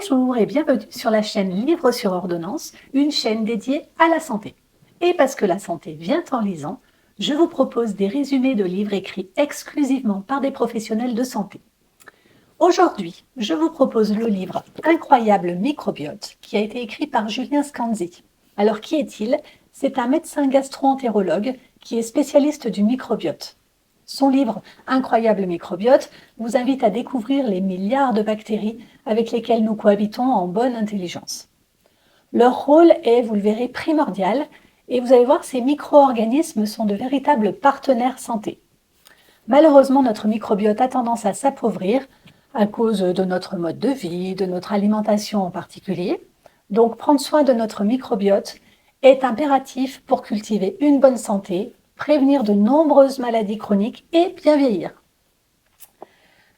Bonjour et bienvenue sur la chaîne Livres sur ordonnance, une chaîne dédiée à la santé. Et parce que la santé vient en lisant, je vous propose des résumés de livres écrits exclusivement par des professionnels de santé. Aujourd'hui, je vous propose le livre Incroyable microbiote qui a été écrit par Julien Scanzi. Alors qui est-il? C'est un médecin gastro-entérologue qui est spécialiste du microbiote. Son livre Incroyable microbiote vous invite à découvrir les milliards de bactéries avec lesquelles nous cohabitons en bonne intelligence. Leur rôle est, vous le verrez, primordial et vous allez voir, ces micro-organismes sont de véritables partenaires santé. Malheureusement, notre microbiote a tendance à s'appauvrir à cause de notre mode de vie, de notre alimentation en particulier. Donc, prendre soin de notre microbiote est impératif pour cultiver une bonne santé, prévenir de nombreuses maladies chroniques et bien vieillir.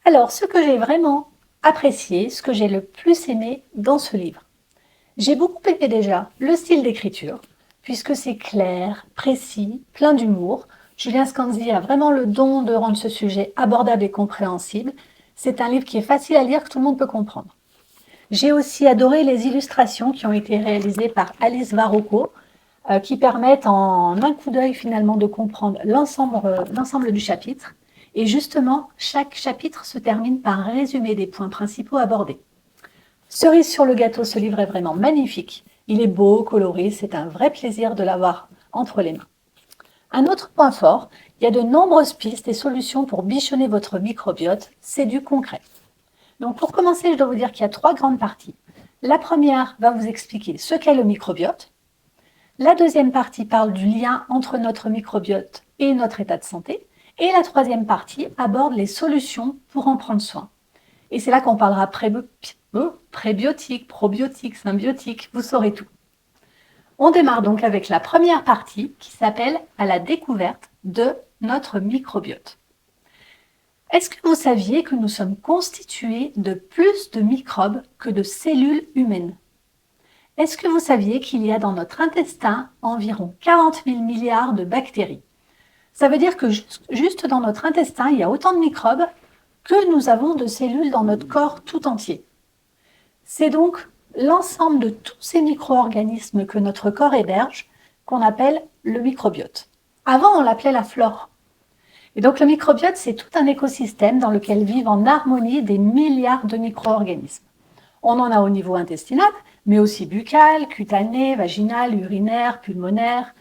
Alors, ce que j'ai vraiment apprécié, ce que j'ai le plus aimé dans ce livre, j'ai beaucoup aimé déjà le style d'écriture, puisque c'est clair, précis, plein d'humour. Julien Scanzi a vraiment le don de rendre ce sujet abordable et compréhensible. C'est un livre qui est facile à lire, que tout le monde peut comprendre. J'ai aussi adoré les illustrations qui ont été réalisées par Alice Varocco, qui permettent en un coup d'œil finalement de comprendre l'ensemble du chapitre. Et justement, chaque chapitre se termine par un résumé des points principaux abordés. Cerise sur le gâteau, ce livre est vraiment magnifique. Il est beau, coloré, c'est un vrai plaisir de l'avoir entre les mains. Un autre point fort, il y a de nombreuses pistes et solutions pour bichonner votre microbiote, c'est du concret. Donc pour commencer, je dois vous dire qu'il y a 3 grandes parties. La première va vous expliquer ce qu'est le microbiote. La deuxième partie parle du lien entre notre microbiote et notre état de santé. Et la troisième partie aborde les solutions pour en prendre soin. Et c'est là qu'on parlera prébiotiques, probiotiques, symbiotiques, vous saurez tout. On démarre donc avec la première partie qui s'appelle « À la découverte de notre microbiote ». Est-ce que vous saviez que nous sommes constitués de plus de microbes que de cellules humaines? Est-ce que vous saviez qu'il y a dans notre intestin environ 40 000 milliards de bactéries? Ça veut dire que juste dans notre intestin, il y a autant de microbes que nous avons de cellules dans notre corps tout entier. C'est donc l'ensemble de tous ces micro-organismes que notre corps héberge qu'on appelle le microbiote. Avant, on l'appelait la flore. Et donc le microbiote, c'est tout un écosystème dans lequel vivent en harmonie des milliards de micro-organismes. On en a au niveau intestinal, mais aussi buccal, cutané, vaginal, urinaire, pulmonaire.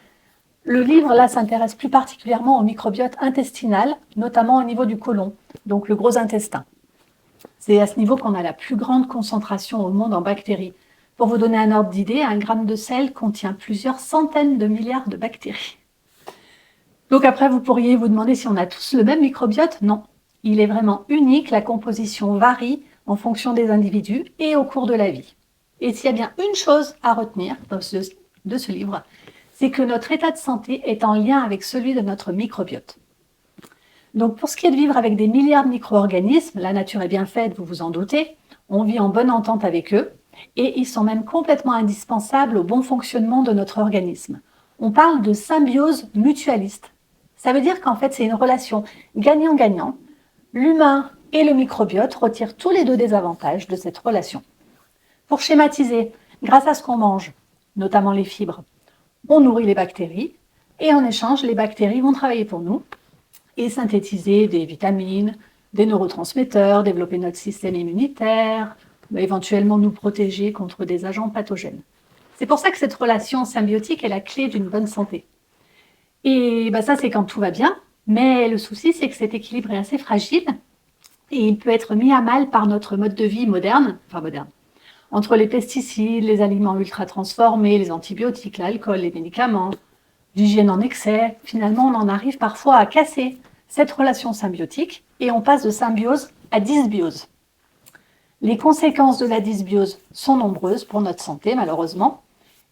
Le livre, là, s'intéresse plus particulièrement au microbiote intestinal, notamment au niveau du côlon, donc le gros intestin. C'est à ce niveau qu'on a la plus grande concentration au monde en bactéries. Pour vous donner un ordre d'idée, 1 gramme de sel contient plusieurs centaines de milliards de bactéries. Donc après, vous pourriez vous demander si on a tous le même microbiote. Non, il est vraiment unique, la composition varie en fonction des individus et au cours de la vie. Et s'il y a bien une chose à retenir de ce livre, c'est que notre état de santé est en lien avec celui de notre microbiote. Donc pour ce qui est de vivre avec des milliards de micro-organismes, la nature est bien faite, vous vous en doutez, on vit en bonne entente avec eux, et ils sont même complètement indispensables au bon fonctionnement de notre organisme. On parle de symbiose mutualiste. Ça veut dire qu'en fait c'est une relation gagnant-gagnant. L'humain et le microbiote retirent tous les deux des avantages de cette relation. Pour schématiser, grâce à ce qu'on mange, notamment les fibres, on nourrit les bactéries et en échange, les bactéries vont travailler pour nous et synthétiser des vitamines, des neurotransmetteurs, développer notre système immunitaire, éventuellement nous protéger contre des agents pathogènes. C'est pour ça que cette relation symbiotique est la clé d'une bonne santé. Et ça, c'est quand tout va bien, mais le souci, c'est que cet équilibre est assez fragile et il peut être mis à mal par notre mode de vie moderne. Entre les pesticides, les aliments ultra transformés, les antibiotiques, l'alcool, les médicaments, l'hygiène en excès, finalement on en arrive parfois à casser cette relation symbiotique et on passe de symbiose à dysbiose. Les conséquences de la dysbiose sont nombreuses pour notre santé malheureusement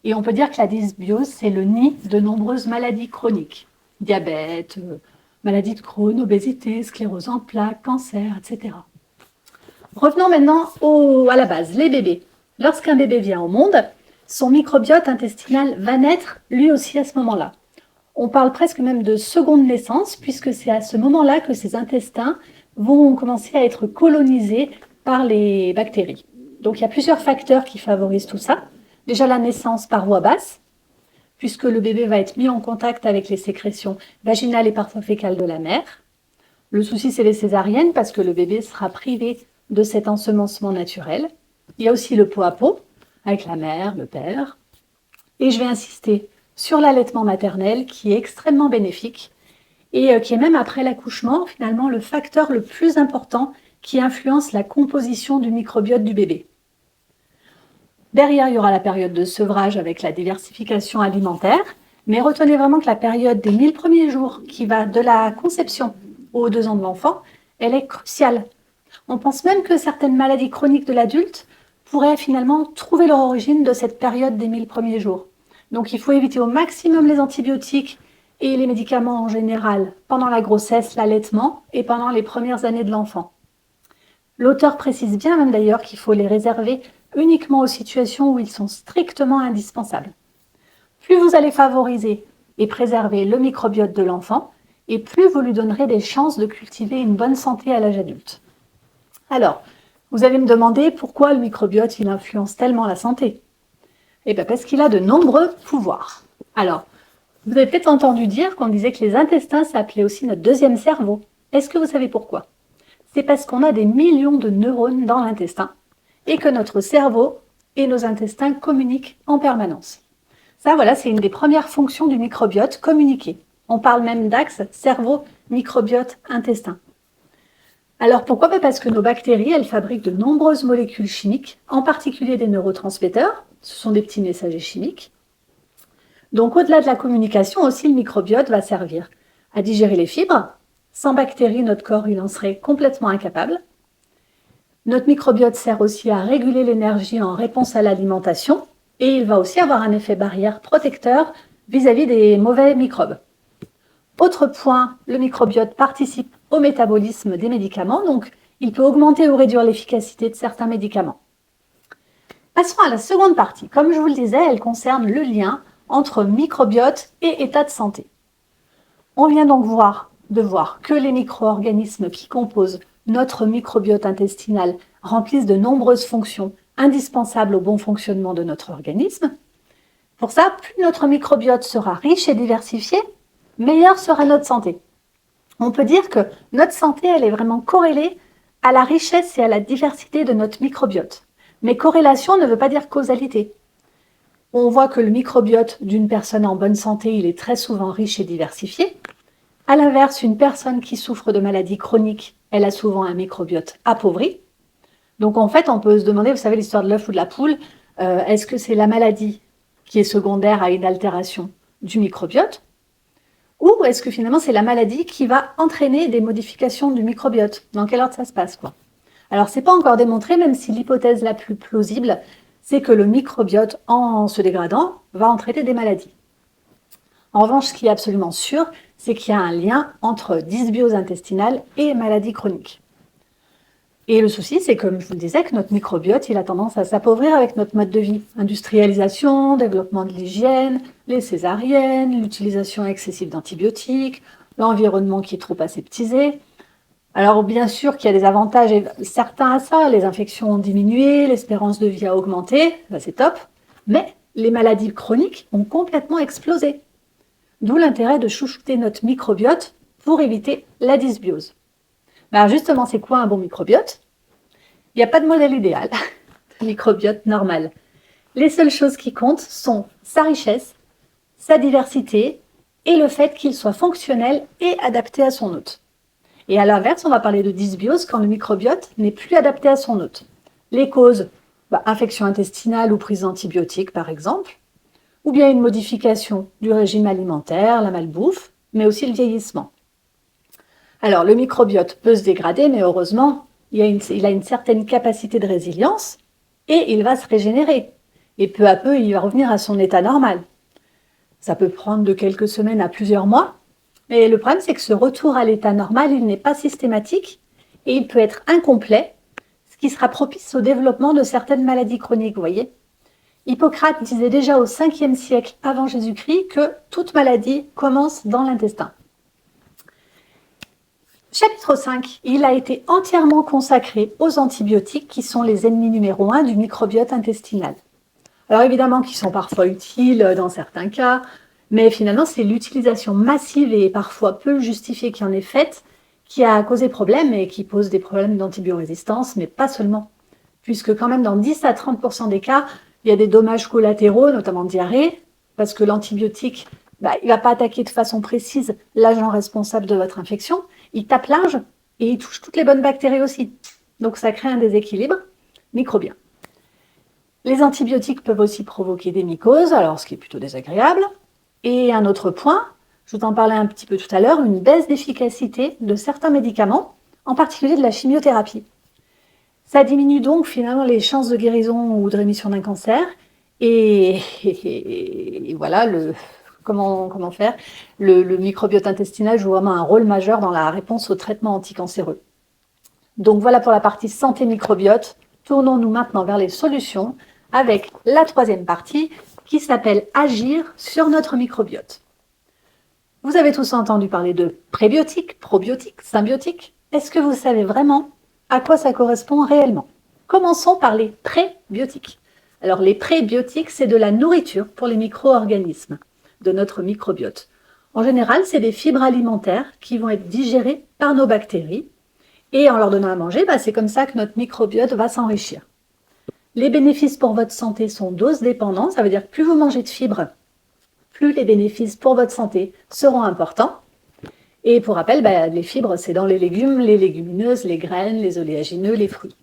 et on peut dire que la dysbiose c'est le nid de nombreuses maladies chroniques, diabète, maladie de Crohn, obésité, sclérose en plaques, cancer, etc. Revenons maintenant à la base, les bébés. Lorsqu'un bébé vient au monde, son microbiote intestinal va naître lui aussi à ce moment-là. On parle presque même de seconde naissance, puisque c'est à ce moment-là que ses intestins vont commencer à être colonisés par les bactéries. Donc il y a plusieurs facteurs qui favorisent tout ça. Déjà la naissance par voie basse, puisque le bébé va être mis en contact avec les sécrétions vaginales et parfois fécales de la mère. Le souci, c'est les césariennes, parce que le bébé sera privé de cet ensemencement naturel. Il y a aussi le pot à pot, avec la mère, le père. Et je vais insister sur l'allaitement maternel, qui est extrêmement bénéfique, et qui est même après l'accouchement, finalement, le facteur le plus important qui influence la composition du microbiote du bébé. Derrière, il y aura la période de sevrage avec la diversification alimentaire, mais retenez vraiment que la période des 1000 premiers jours, qui va de la conception aux 2 ans de l'enfant, elle est cruciale. On pense même que certaines maladies chroniques de l'adulte pourraient finalement trouver leur origine de cette période des 1000 premiers jours. Donc il faut éviter au maximum les antibiotiques et les médicaments en général pendant la grossesse, l'allaitement et pendant les premières années de l'enfant. L'auteur précise bien même d'ailleurs qu'il faut les réserver uniquement aux situations où ils sont strictement indispensables. Plus vous allez favoriser et préserver le microbiote de l'enfant, et plus vous lui donnerez des chances de cultiver une bonne santé à l'âge adulte. Alors, vous allez me demander pourquoi le microbiote il influence tellement la santé. Eh bien parce qu'il a de nombreux pouvoirs. Alors, vous avez peut-être entendu dire qu'on disait que les intestins s'appelaient aussi notre deuxième cerveau. Est-ce que vous savez pourquoi? C'est parce qu'on a des millions de neurones dans l'intestin et que notre cerveau et nos intestins communiquent en permanence. Ça, voilà, c'est une des premières fonctions du microbiote, communiquer. On parle même d'axe cerveau, microbiote, intestin. Alors pourquoi? Parce que nos bactéries, elles fabriquent de nombreuses molécules chimiques, en particulier des neurotransmetteurs. Ce sont des petits messagers chimiques. Donc au-delà de la communication, aussi le microbiote va servir à digérer les fibres. Sans bactéries, notre corps il en serait complètement incapable. Notre microbiote sert aussi à réguler l'énergie en réponse à l'alimentation et il va aussi avoir un effet barrière protecteur vis-à-vis des mauvais microbes. Autre point, le microbiote participe au métabolisme des médicaments, donc il peut augmenter ou réduire l'efficacité de certains médicaments. Passons à la seconde partie. Comme je vous le disais, elle concerne le lien entre microbiote et état de santé. On vient donc de voir que les micro-organismes qui composent notre microbiote intestinal remplissent de nombreuses fonctions indispensables au bon fonctionnement de notre organisme. Pour ça, plus notre microbiote sera riche et diversifié, meilleure sera notre santé. On peut dire que notre santé, elle est vraiment corrélée à la richesse et à la diversité de notre microbiote. Mais corrélation ne veut pas dire causalité. On voit que le microbiote d'une personne en bonne santé, il est très souvent riche et diversifié. À l'inverse, une personne qui souffre de maladies chroniques, elle a souvent un microbiote appauvri. Donc en fait, on peut se demander, vous savez l'histoire de l'œuf ou de la poule, est-ce que c'est la maladie qui est secondaire à une altération du microbiote? Ou est-ce que finalement c'est la maladie qui va entraîner des modifications du microbiote? Dans quel ordre ça se passe, quoi? Alors c'est pas encore démontré, même si l'hypothèse la plus plausible, c'est que le microbiote, en se dégradant, va entraîner des maladies. En revanche, ce qui est absolument sûr, c'est qu'il y a un lien entre dysbiose intestinale et maladie chronique. Et le souci, c'est comme je vous le disais, que notre microbiote, il a tendance à s'appauvrir avec notre mode de vie. Industrialisation, développement de l'hygiène, les césariennes, l'utilisation excessive d'antibiotiques, l'environnement qui est trop aseptisé. Alors bien sûr qu'il y a des avantages certains à ça, les infections ont diminué, l'espérance de vie a augmenté, ça c'est top, mais les maladies chroniques ont complètement explosé. D'où l'intérêt de chouchouter notre microbiote pour éviter la dysbiose. Alors justement, c'est quoi un bon microbiote? Il n'y a pas de modèle idéal de microbiote normal. Les seules choses qui comptent sont sa richesse, sa diversité et le fait qu'il soit fonctionnel et adapté à son hôte. Et à l'inverse, on va parler de dysbiose quand le microbiote n'est plus adapté à son hôte. Les causes, infection intestinale ou prise d'antibiotiques par exemple, ou bien une modification du régime alimentaire, la malbouffe, mais aussi le vieillissement. Alors, le microbiote peut se dégrader, mais heureusement, il a une certaine capacité de résilience et il va se régénérer. Et peu à peu, il va revenir à son état normal. Ça peut prendre de quelques semaines à plusieurs mois, mais le problème, c'est que ce retour à l'état normal, il n'est pas systématique et il peut être incomplet, ce qui sera propice au développement de certaines maladies chroniques, vous voyez. Hippocrate disait déjà au 5e siècle avant Jésus-Christ que toute maladie commence dans l'intestin. Chapitre 5, il a été entièrement consacré aux antibiotiques qui sont les ennemis numéro 1 du microbiote intestinal. Alors évidemment qu'ils sont parfois utiles dans certains cas, mais finalement c'est l'utilisation massive et parfois peu justifiée qui en est faite qui a causé problème et qui pose des problèmes d'antibiorésistance, mais pas seulement. Puisque quand même dans 10 à 30% des cas, il y a des dommages collatéraux, notamment diarrhée, parce que l'antibiotique, il ne va pas attaquer de façon précise l'agent responsable de votre infection, il tape large et il touche toutes les bonnes bactéries aussi. Donc ça crée un déséquilibre microbien. Les antibiotiques peuvent aussi provoquer des mycoses, alors ce qui est plutôt désagréable. Et un autre point, je vous en parlais un petit peu tout à l'heure, une baisse d'efficacité de certains médicaments, en particulier de la chimiothérapie. Ça diminue donc finalement les chances de guérison ou de rémission d'un cancer. Et voilà, comment faire. Le microbiote intestinal joue vraiment un rôle majeur dans la réponse au traitement anticancéreux. Donc voilà pour la partie santé microbiote. Tournons-nous maintenant vers les solutions avec la troisième partie qui s'appelle Agir sur notre microbiote. Vous avez tous entendu parler de prébiotiques, probiotiques, symbiotiques. Est-ce que vous savez vraiment à quoi ça correspond réellement? Commençons par les prébiotiques. Alors les prébiotiques, c'est de la nourriture pour les micro-organismes de notre microbiote. En général, c'est des fibres alimentaires qui vont être digérées par nos bactéries. Et en leur donnant à manger, c'est comme ça que notre microbiote va s'enrichir. Les bénéfices pour votre santé sont dose dépendants, ça veut dire que plus vous mangez de fibres, plus les bénéfices pour votre santé seront importants. Et pour rappel, les fibres, c'est dans les légumes, les légumineuses, les graines, les oléagineux, les fruits.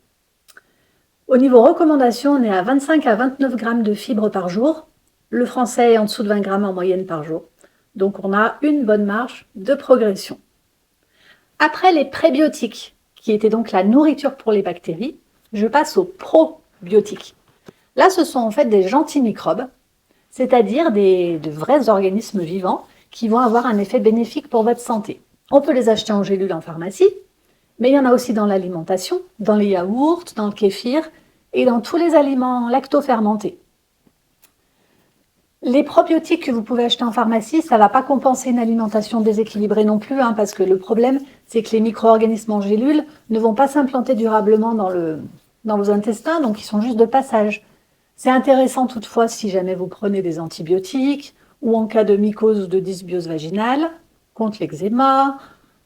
Au niveau recommandation, on est à 25 à 29 grammes de fibres par jour. Le français est en dessous de 20 grammes en moyenne par jour. Donc on a une bonne marge de progression. Après les prébiotiques, qui étaient donc la nourriture pour les bactéries, je passe aux probiotiques. Là, ce sont en fait des gentils microbes, c'est-à-dire de vrais organismes vivants qui vont avoir un effet bénéfique pour votre santé. On peut les acheter en gélules en pharmacie, mais il y en a aussi dans l'alimentation, dans les yaourts, dans le kéfir et dans tous les aliments lacto-fermentés. Les probiotiques que vous pouvez acheter en pharmacie, ça ne va pas compenser une alimentation déséquilibrée non plus, parce que le problème, c'est que les micro-organismes en gélules ne vont pas s'implanter durablement dans vos intestins, donc ils sont juste de passage. C'est intéressant toutefois si jamais vous prenez des antibiotiques ou en cas de mycose ou de dysbiose vaginale, contre l'eczéma,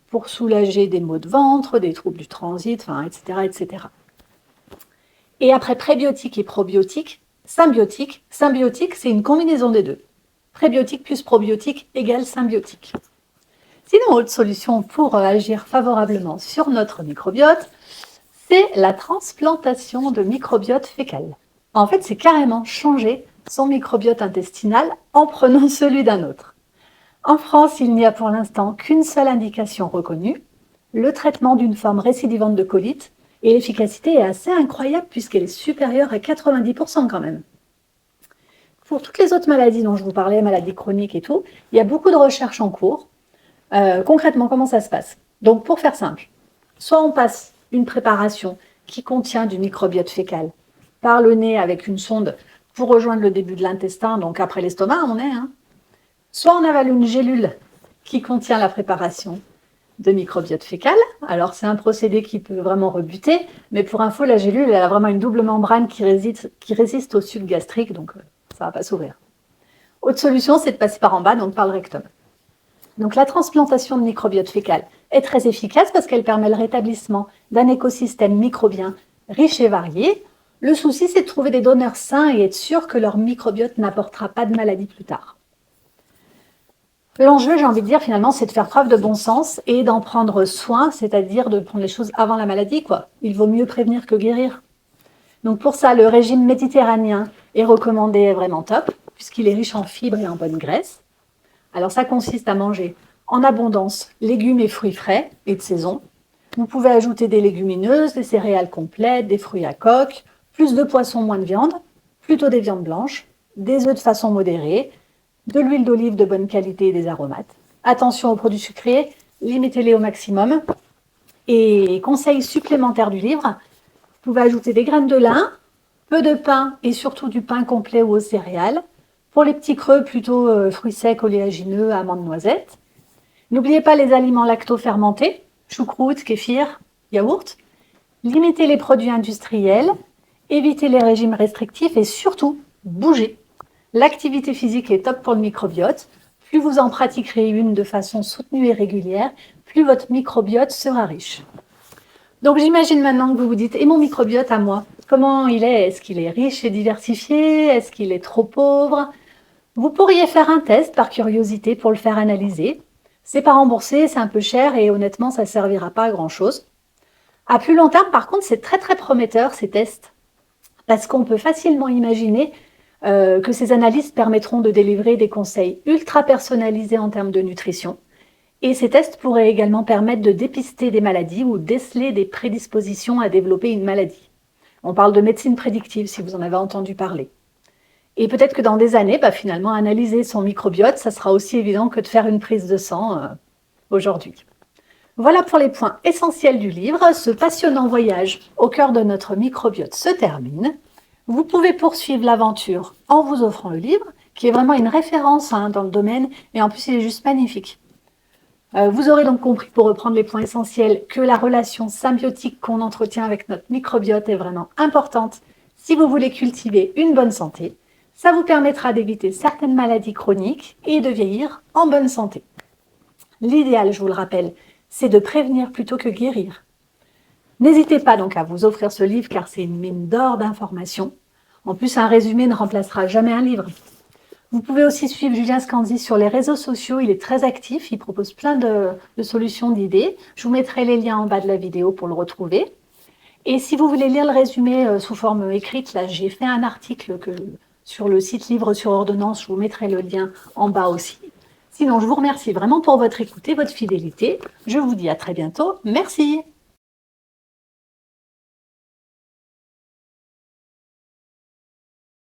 pour soulager des maux de ventre, des troubles du transit, etc., etc. Et après prébiotiques et probiotiques, symbiotique, c'est une combinaison des deux. Prébiotique plus probiotique égale symbiotique. Sinon, autre solution pour agir favorablement sur notre microbiote, c'est la transplantation de microbiote fécal. En fait, c'est carrément changer son microbiote intestinal en prenant celui d'un autre. En France, il n'y a pour l'instant qu'une seule indication reconnue, le traitement d'une forme récidivante de colite, et l'efficacité est assez incroyable puisqu'elle est supérieure à 90% quand même. Pour toutes les autres maladies dont je vous parlais, maladies chroniques et tout, il y a beaucoup de recherches en cours. Concrètement, comment ça se passe? Donc pour faire simple, soit on passe une préparation qui contient du microbiote fécal par le nez avec une sonde pour rejoindre le début de l'intestin, donc après l'estomac on est, soit on avale une gélule qui contient la préparation de microbiote fécal. Alors c'est un procédé qui peut vraiment rebuter, mais pour info, la gélule elle a vraiment une double membrane qui résiste au suc gastrique, donc ça ne va pas s'ouvrir. Autre solution, c'est de passer par en bas, donc par le rectum. Donc la transplantation de microbiote fécal est très efficace parce qu'elle permet le rétablissement d'un écosystème microbien riche et varié. Le souci, c'est de trouver des donneurs sains et être sûr que leur microbiote n'apportera pas de maladie plus tard. L'enjeu, j'ai envie de dire, finalement, c'est de faire preuve de bon sens et d'en prendre soin, c'est-à-dire de prendre les choses avant la maladie, quoi. Il vaut mieux prévenir que guérir. Donc pour ça, le régime méditerranéen est recommandé, est vraiment top, puisqu'il est riche en fibres et en bonne graisse. Alors ça consiste à manger en abondance légumes et fruits frais et de saison. Vous pouvez ajouter des légumineuses, des céréales complètes, des fruits à coque, plus de poissons, moins de viande, plutôt des viandes blanches, des œufs de façon modérée, de l'huile d'olive de bonne qualité et des aromates. Attention aux produits sucrés, limitez-les au maximum. Et conseil supplémentaire du livre, vous pouvez ajouter des graines de lin, peu de pain et surtout du pain complet ou aux céréales. Pour les petits creux, plutôt fruits secs, oléagineux, amandes, noisettes. N'oubliez pas les aliments lacto-fermentés, choucroute, kéfir, yaourt. Limitez les produits industriels, évitez les régimes restrictifs et surtout, bougez. L'activité physique est top pour le microbiote. Plus vous en pratiquerez une de façon soutenue et régulière, plus votre microbiote sera riche. Donc j'imagine maintenant que vous vous dites, et mon microbiote à moi, comment il est? Est-ce qu'il est riche et diversifié? Est-ce qu'il est trop pauvre? Vous pourriez faire un test par curiosité pour le faire analyser. C'est pas remboursé, c'est un peu cher et honnêtement, ça ne servira pas à grand-chose. À plus long terme, par contre, c'est très très prometteur ces tests parce qu'on peut facilement imaginer que ces analyses permettront de délivrer des conseils ultra personnalisés en termes de nutrition. Et ces tests pourraient également permettre de dépister des maladies ou déceler des prédispositions à développer une maladie. On parle de médecine prédictive si vous en avez entendu parler. Et peut-être que dans des années, finalement, analyser son microbiote, ça sera aussi évident que de faire une prise de sang aujourd'hui. Voilà pour les points essentiels du livre. Ce passionnant voyage au cœur de notre microbiote se termine. Vous pouvez poursuivre l'aventure en vous offrant le livre, qui est vraiment une référence dans le domaine, et en plus il est juste magnifique. Vous aurez donc compris, pour reprendre les points essentiels, que la relation symbiotique qu'on entretient avec notre microbiote est vraiment importante si vous voulez cultiver une bonne santé. Ça vous permettra d'éviter certaines maladies chroniques et de vieillir en bonne santé. L'idéal, je vous le rappelle, c'est de prévenir plutôt que guérir. N'hésitez pas donc à vous offrir ce livre car c'est une mine d'or d'informations. En plus, un résumé ne remplacera jamais un livre. Vous pouvez aussi suivre Julien Scanzi sur les réseaux sociaux, il est très actif, il propose plein de solutions, d'idées. Je vous mettrai les liens en bas de la vidéo pour le retrouver. Et si vous voulez lire le résumé sous forme écrite, là j'ai fait un article sur le site Livre sur ordonnance, je vous mettrai le lien en bas aussi. Sinon, je vous remercie vraiment pour votre écoute et votre fidélité. Je vous dis à très bientôt. Merci.